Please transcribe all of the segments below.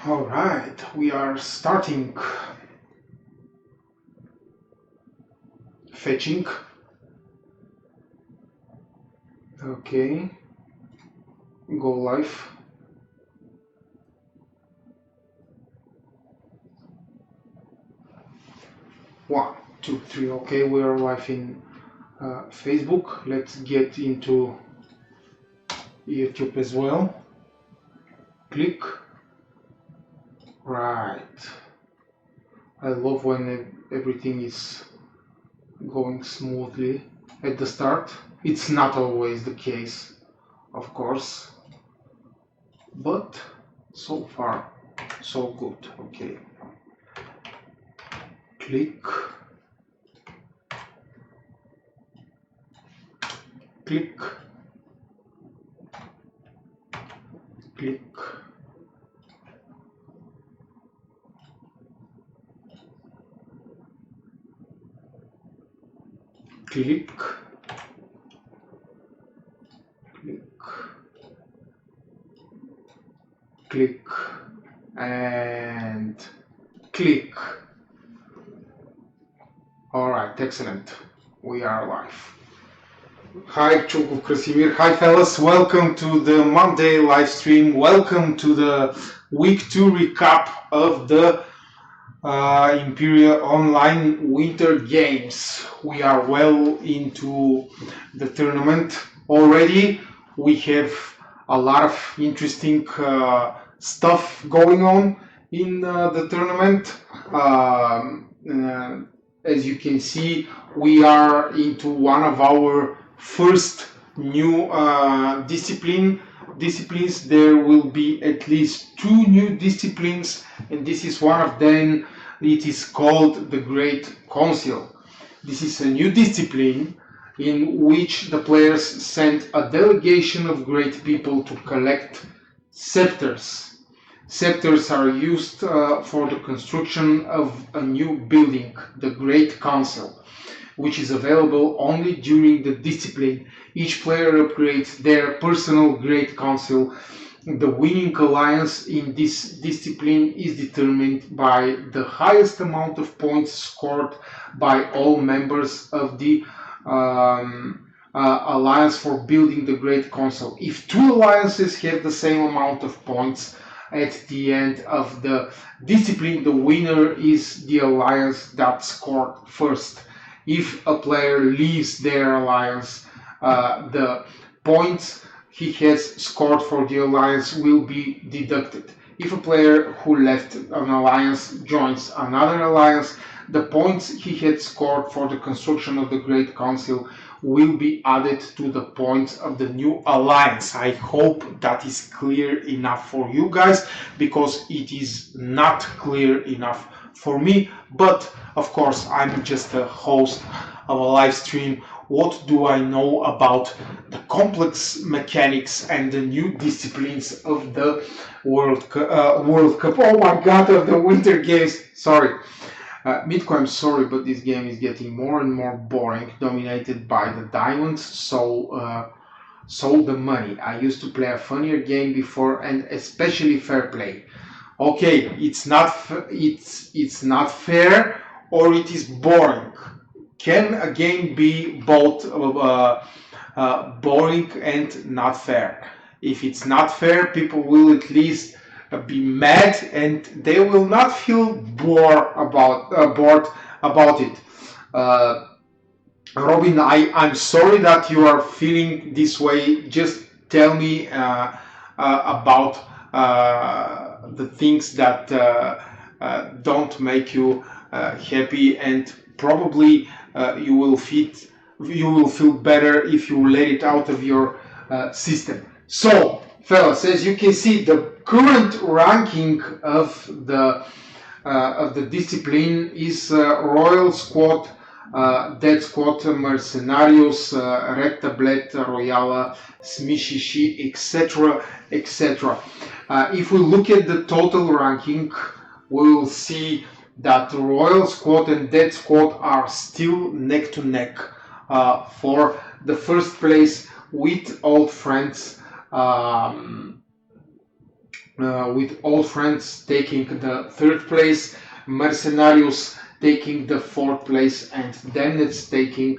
All right, we are starting fetching. Okay, go live. One, two, three. Okay, we are live in Facebook. Let's get into YouTube as well. Click. Right. I love when everything is going smoothly at the start. It's not always the case, of course, but so far so good. Okay, click, click, click, click, click, click, and click. All right, excellent. We are live. Hi, Chukov Krasimir. Hi, fellas. Welcome to the Monday live stream. Welcome to the week 2 recap of the Imperial Online Winter Games. We are well into the tournament already. We have a lot of interesting stuff going on in the tournament. As you can see, we are into one of our first new disciplines. There will be at least 2 new disciplines, and this is one of them. It is called the Great Council. This is a new discipline in which the players send a delegation of great people to collect scepters. Scepters are used for the construction of a new building, the Great Council, which is available only during the discipline. Each player upgrades their personal Great Council. The winning alliance in this discipline is determined by the highest amount of points scored by all members of the alliance for building the Great Council. If 2 alliances have the same amount of points at the end of the discipline, the winner is the alliance that scored first. If a player leaves their alliance, the points he has scored for the alliance will be deducted. If a player who left an alliance joins another alliance, the points he had scored for the construction of the Great Council will be added to the points of the new alliance. I hope that is clear enough for you guys, because it is not clear enough for me. But of course, I'm just a host of a live stream. What do I know about the complex mechanics and the new disciplines of the World Cup? Oh my God, of the Winter Games. Sorry. Mitko, I'm sorry, but this game is getting more and more boring, dominated by the diamonds, so the money. I used to play a funnier game before, and especially fair play. Okay, it's not fair, or it is boring. Can a game be both boring and not fair? If it's not fair, people will at least be mad, and they will not feel bored about it. Robin, I'm sorry that you are feeling this way. Just tell me about the things that don't make you happy, and probably you will feel better if you let it out of your system. So, fellas, as you can see, the current ranking of the discipline is Royal Squad, Dead Squad, Mercenarios, Red Tablet, Royala, Smishishi, etc., etc. If we look at the total ranking, we will see that Royal Squad and Dead Squad are still neck to neck for the first place with old friends with Old Friends taking the third place, Mercenarios taking the fourth place, and Damned's taking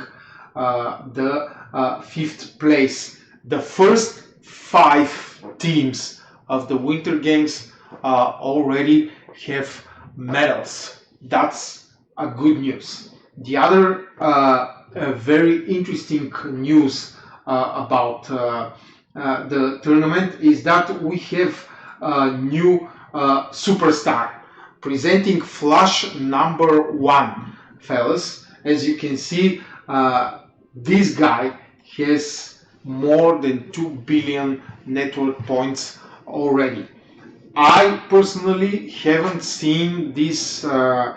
the fifth place. The first 5 teams of the Winter Games already have medals. That's a good news. The other very interesting news about the tournament is that we have a new superstar presenting Flash number 1, fellas. As you can see, this guy has more than 2 billion network points already. I personally haven't seen this fella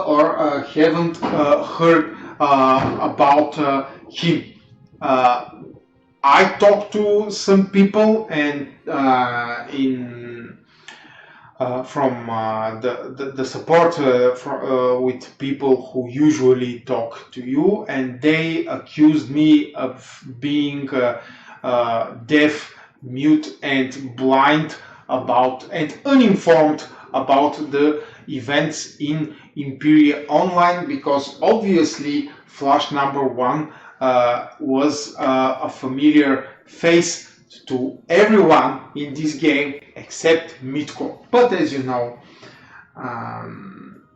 or haven't heard about him. I talked to some people and from the support with people who usually talk to you, and they accused me of being deaf, mute, and blind about and uninformed about the events in Imperia Online, because obviously Flash number 1 was a familiar face to everyone in this game except Mitko. But as you know,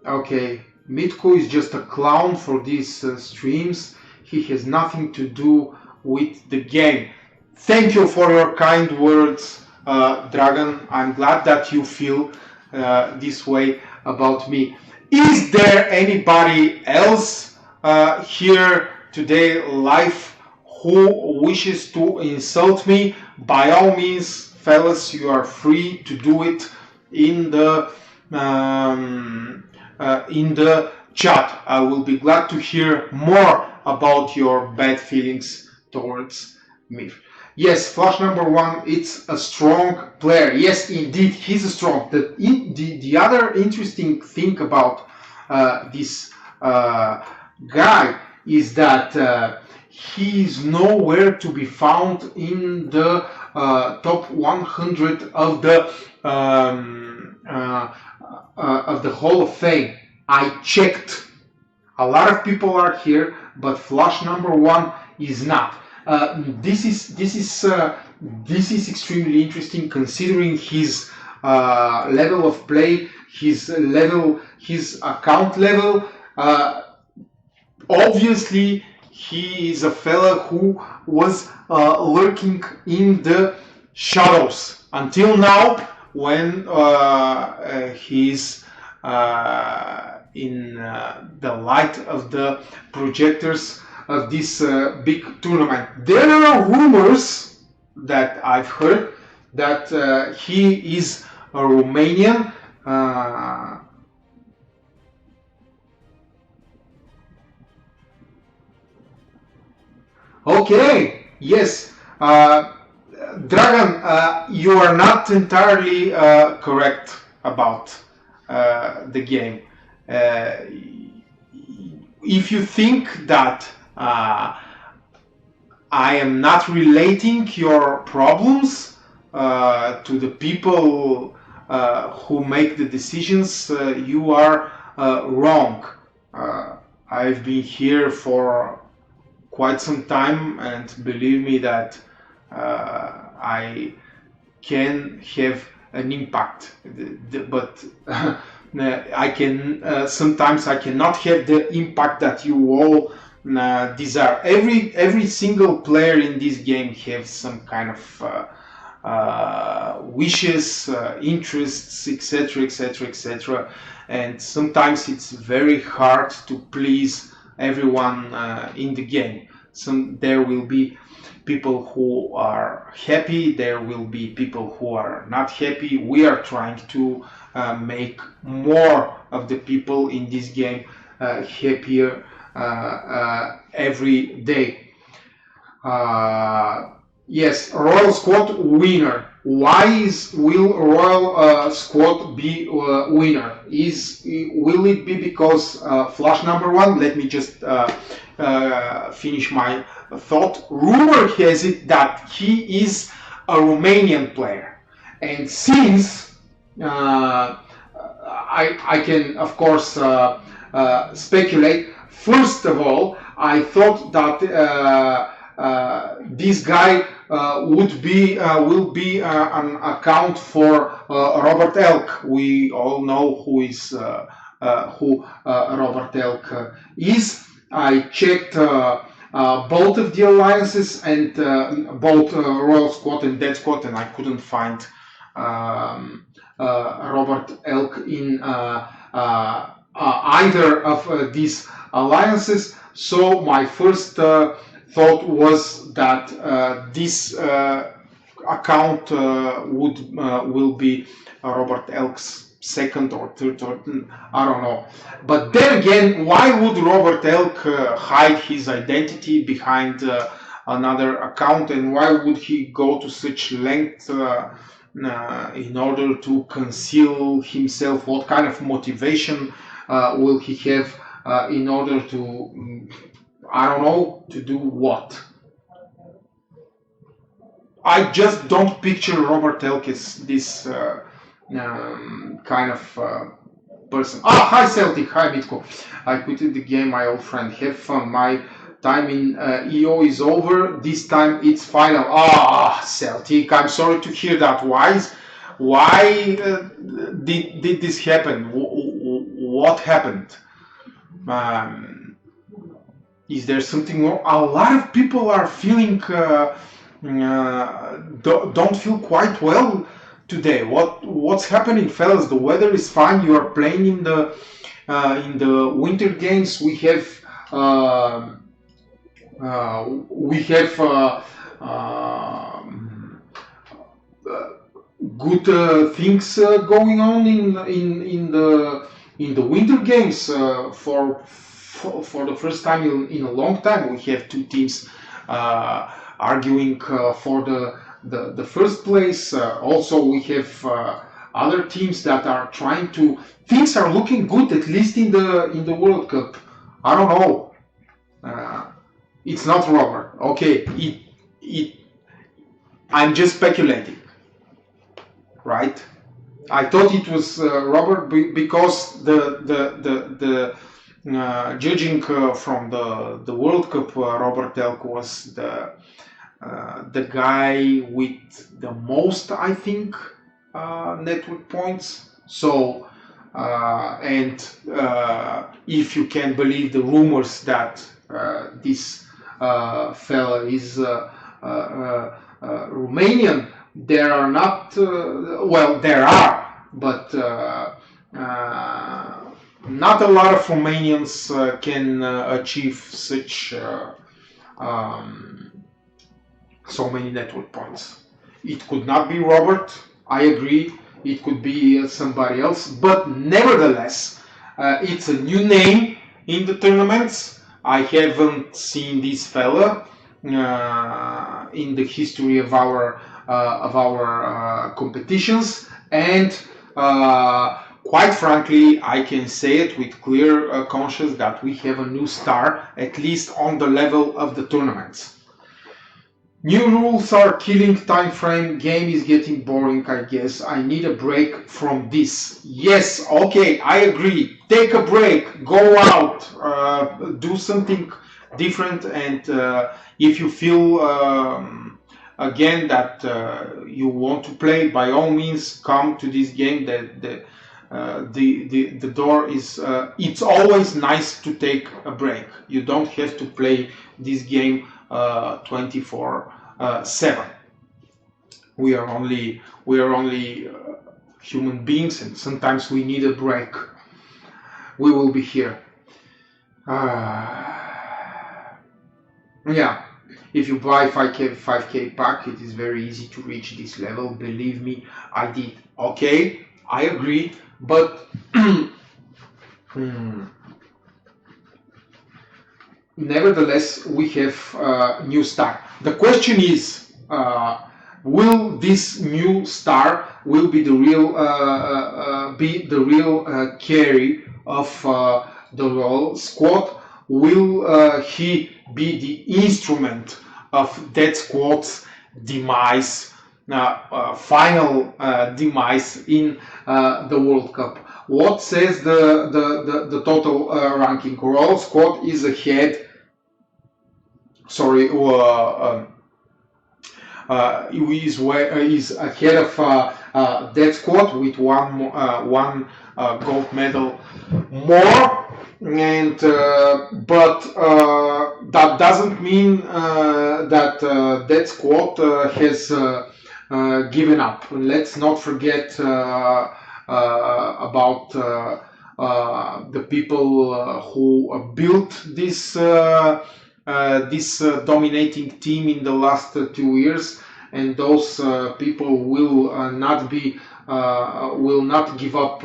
okay, Mitko is just a clown for these streams. He has nothing to do with the game. Thank you for your kind words, Dragon. I'm glad that you feel this way about me. Is there anybody else here today live who wishes to insult me? By all means, fellas, you are free to do it in the chat. I will be glad to hear more about your bad feelings towards me. Yes, Flash number 1, it's a strong player. Yes, indeed, he's strong. The other interesting thing about this guy is that he is nowhere to be found in the top 100 of the Hall of Fame. I checked. A lot of people are here, but Flash number 1 is not. This is extremely interesting, considering his level of play, his account level. Obviously, he is a fella who was lurking in the shadows until now, when he's in the light of the projectors of this big tournament. There are rumors that I've heard that he is a Romanian. Okay, yes, Dragan, you are not entirely correct about the game. If you think that I am not relating your problems to the people who make the decisions, you are wrong. I've been here for quite some time, and believe me that I can have an impact, but I can sometimes I cannot have the impact that you all desire. Every single player in this game has some kind of wishes, interests, etc., etc., etc., and sometimes it's very hard to please everyone in the game. There will be people who are happy, there will be people who are not happy. We are trying to make more of the people in this game happier every day. Yes, Royal Squad winner. Why will Royal Squad be winner? Will it be because Flash number 1? Let me just finish my thought. Rumor has it that he is a Romanian player. And since I can, of course, speculate. First of all, I thought that this guy will be an account for Robert Elk. We all know who Robert Elk is. I checked both of the alliances and both Royal Squad and Dead Squad, and I couldn't find Robert Elk in either of these alliances. So my first thought was that this account will be Robert Elk's second or third, or I don't know. But then again, why would Robert Elk hide his identity behind another account, and why would he go to such length in order to conceal himself? What kind of motivation will he have in order to, I don't know, to do what? I just don't picture Robert Elk as this kind of person. Ah, hi Celtic, hi Mitko. I quitted the game, my old friend. Have fun. My time in EO is over. This time it's final. Ah, Celtic, I'm sorry to hear that. Why did this happen? What happened? Is there something wrong? A lot of people are feeling don't feel quite well today. What's happening, fellas? The weather is fine. You are playing in the winter games. We have good things going on in the winter games. For the first time in a long time, we have two teams arguing for the first place. Also, we have other teams that are trying to. Things are looking good, at least in the World Cup. I don't know. It's not Robert. Okay, I'm just speculating, right? I thought it was Robert because the judging from the World Cup, Robert Elk was the guy with the most, I think, network points. So, and if you can believe the rumors that this fella is Romanian, there are not, well, there are, but not a lot of Romanians can achieve such so many network points. It could not be Robert, I agree. It could be somebody else, but nevertheless, it's a new name in the tournaments. I haven't seen this fella in the history of our competitions, and quite frankly, I can say it with clear conscience that we have a new star, at least on the level of the tournaments. New rules are killing time frame. Game is getting boring, I guess. I need a break from this. Yes, okay, I agree. Take a break, go out, do something different, and if you feel again that you want to play, by all means come to this game. The door is it's always nice to take a break. You don't have to play this game 24/7. We are only human beings, and sometimes we need a break. We will be here. Yeah, if you buy 5k pack, it is very easy to reach this level. Believe me, I did. Okay, I agree, but nevertheless, we have new star. The question is, will this new star will be the real carry of the Royal Squad? Will he be the instrument of that squad's demise final demise in the World Cup. What says the total ranking? Royal squad is ahead. Sorry, is ahead of that squad with one gold medal more, and but that doesn't mean that that squad has given up. Let's not forget about the people who built this dominating team in the last 2 years, and those people will not give up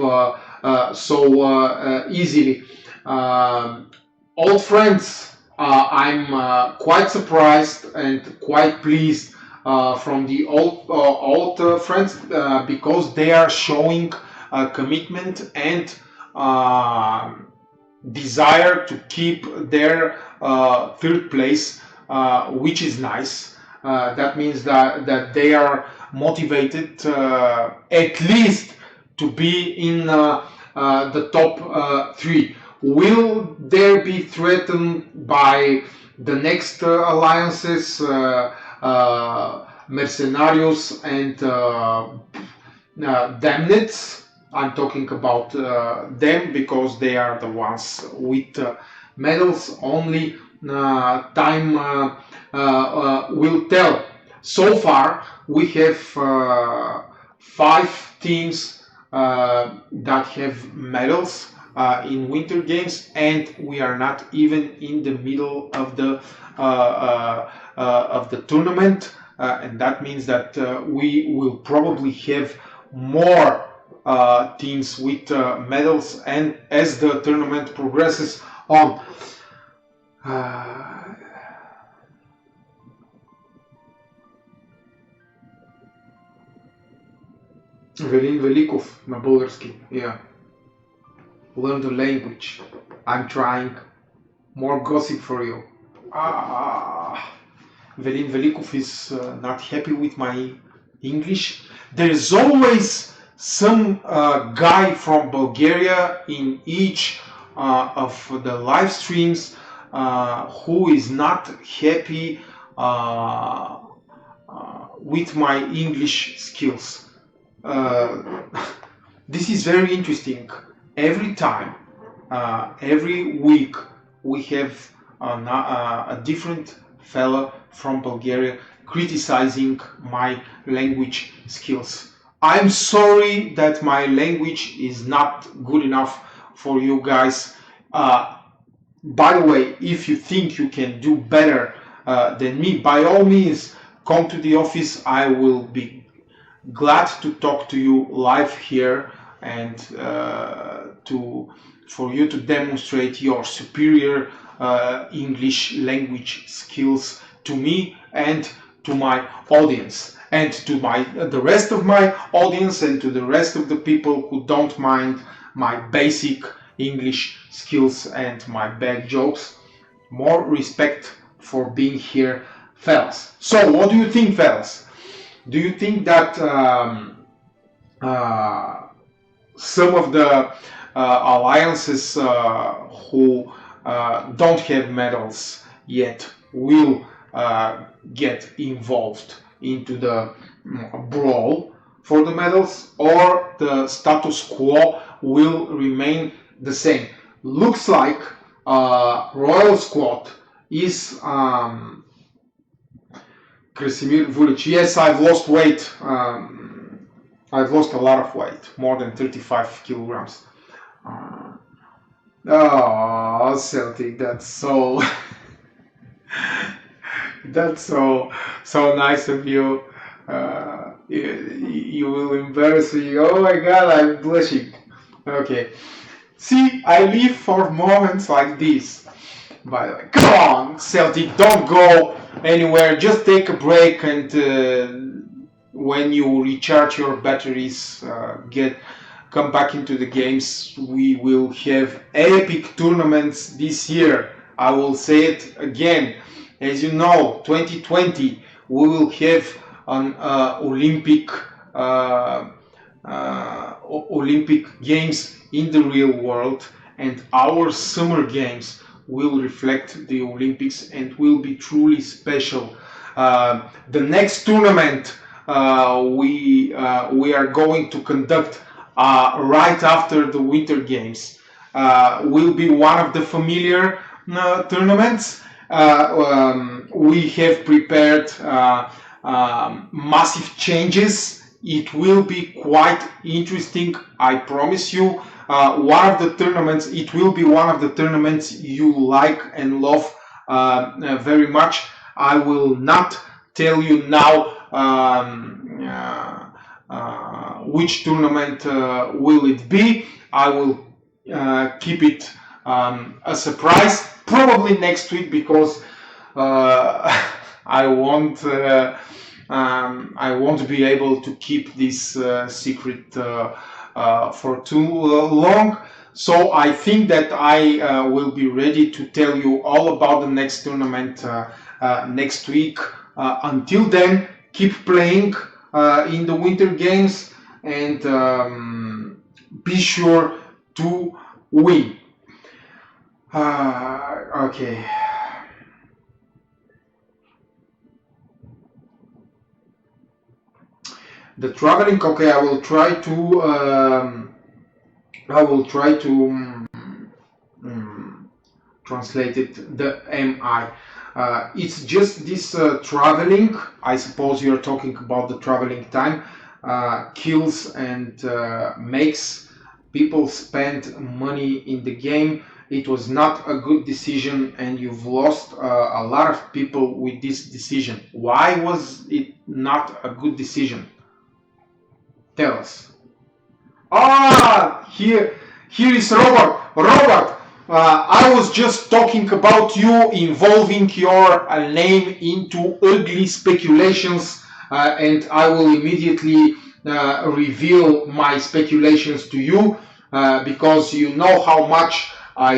so easily. Old friends, I'm quite surprised and quite pleased from the old friends because they are showing commitment and desire to keep their third place, which is nice. That means that they are motivated at least to be in the top three. Will there be threatened by the next alliances, Mercenarios and Damneds? I'm talking about them because they are the ones with medals. Only time will tell. So far, we have 5 teams that have medals in Winter Games, and we are not even in the middle of the tournament, and that means that we will probably have more teams with medals, and as the tournament progresses on. Велин Великов на български. Yeah. Learn the language. I'm trying. More gossip for you. Velin Velikov is not happy with my English. There is always some guy from Bulgaria in each of the live streams who is not happy with my English skills. This is very interesting. Every time, every week, we have a different fella from Bulgaria criticizing my language skills. I'm sorry that my language is not good enough for you guys. By the way, if you think you can do better than me, by all means, come to the office. I will be glad to talk to you live here and for you to demonstrate your superior English language skills to me and to my audience, and to the rest of my audience, and to the rest of the people who don't mind my basic English skills and my bad jokes. More respect for being here, fellas. So what do you think, fellas? Do you think that some of the alliances who don't have medals yet will get involved into the brawl for the medals, or the status quo will remain the same? Looks like Royal Squad is Krasimir Vulic. Yes, I've lost weight. I've lost a lot of weight, more than 35 kilograms. Oh, Celtic, that's so that's so nice of you. You will embarrass me. Oh my God, I'm blushing. Okay. See, I live for moments like this. By the way, come on, Celtic, don't go anywhere. Just take a break, and when you recharge your batteries, come back into the games. We will have epic tournaments this year. I will say it again. As you know, 2020, we will have on Olympic games in the real world, and our summer games will reflect the Olympics and will be truly special. The next tournament we are going to conduct right after the Winter Games will be one of the familiar tournaments. We have prepared massive changes. It will be quite interesting, I promise you. It will be one of the tournaments you like and love very much. I will not tell you now which tournament will it be. I will keep it a surprise, probably next week, because I won't be able to keep this secret for too long. So I think that I will be ready to tell you all about the next tournament next week. Until then, keep playing in the Winter Games and be sure to win. Okay. The traveling. Okay, I will try to translate it. The MI. It's just this traveling. I suppose you're talking about the traveling time. Kills and makes people spend money in the game. It was not a good decision, and you've lost a lot of people with this decision. Why was it not a good decision? Tell us. Here is Robert. Robert, I was just talking about you involving your name into ugly speculations, and I will immediately reveal my speculations to you, because you know how much I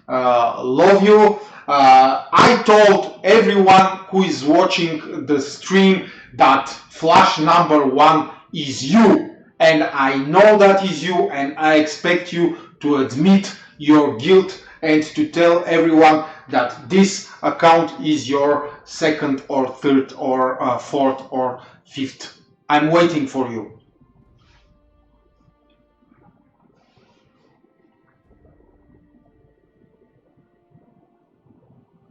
love you. I told everyone who is watching the stream that flash number 1 is you, and I know that is you, and I expect you to admit your guilt and to tell everyone that this account is your second or third or fourth or fifth. I'm waiting for you.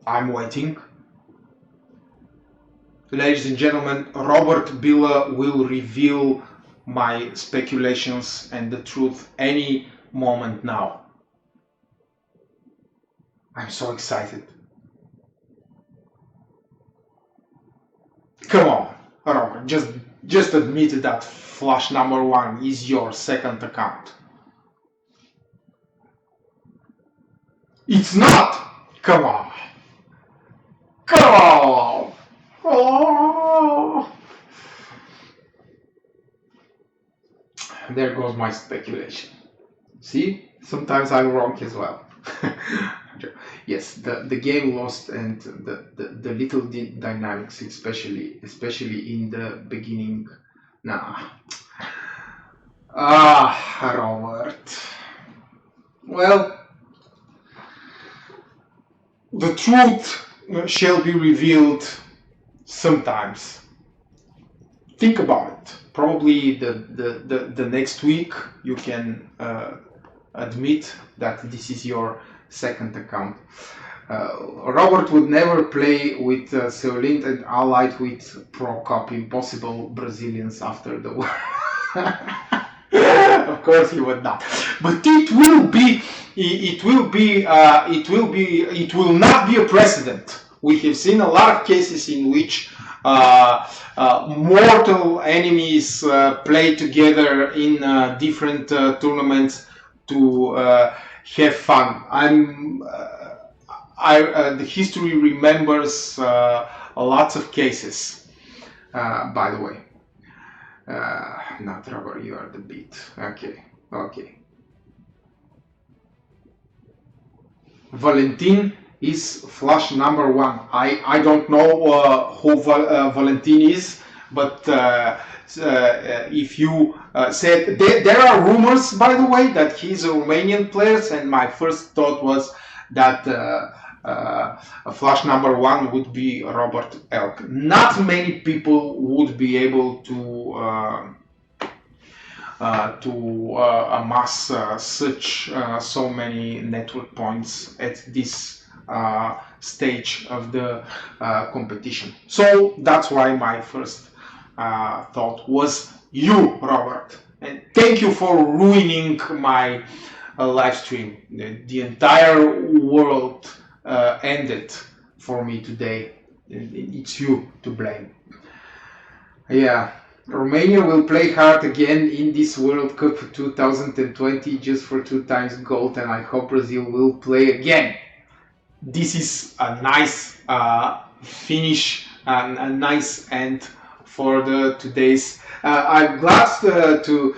I'm waiting. Ladies and gentlemen, Robert Billa will reveal my speculations and the truth any moment now. I'm so excited. Come on, Robert, just admit that flash number 1 is your second account. It's not! Come on! Come on! Oh. There goes my speculation. See? Sometimes I'm wrong as well. Yes, the game lost, and the little dynamics, especially in the beginning. Nah. Robert. Well, the truth shall be revealed sometimes. Think about it. Probably the next week you can admit that this is your second account. Robert would never play with Seolint and allied with Pro Cup Impossible Brazilians after the war. Of course he would not. But it will not be a precedent. We have seen a lot of cases in which mortal enemies play together in different tournaments to have fun. The history remembers lots of cases. By the way, not Robert, you are the beat. Okay. Valentin is flash number 1. I don't know who Valentin is. But if you said there are rumors, by the way, that he's a Romanian player, and my first thought was that flash number one would be Robert Elk. Not many people would be able to amass such so many network points at this stage of the competition. So that's why my first thought was you, Robert. And thank you for ruining my live stream. The entire world ended for me today. It's you to blame. Yeah. Romania will play hard again in this World Cup 2020 just for 2 times gold, and I hope Brazil will play again. This is a nice finish and a nice end for the today's. I'm glad to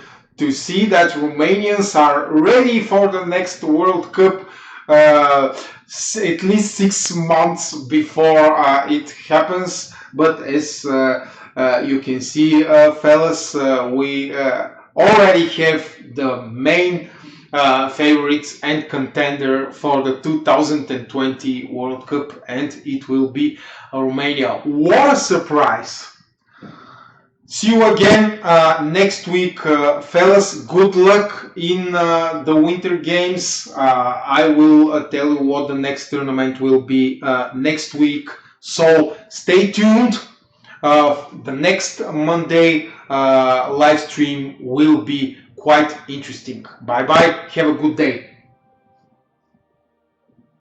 see that Romanians are ready for the next World Cup. At least 6 months before it happens, but as you can see, fellas, we already have the main favorites and contender for the 2020 World Cup, and it will be Romania. What a surprise! See you again next week, fellas. Good luck in the Winter Games. I will tell you what the next tournament will be next week, so stay tuned. The next Monday live stream will be quite interesting. Bye bye. Have a good day.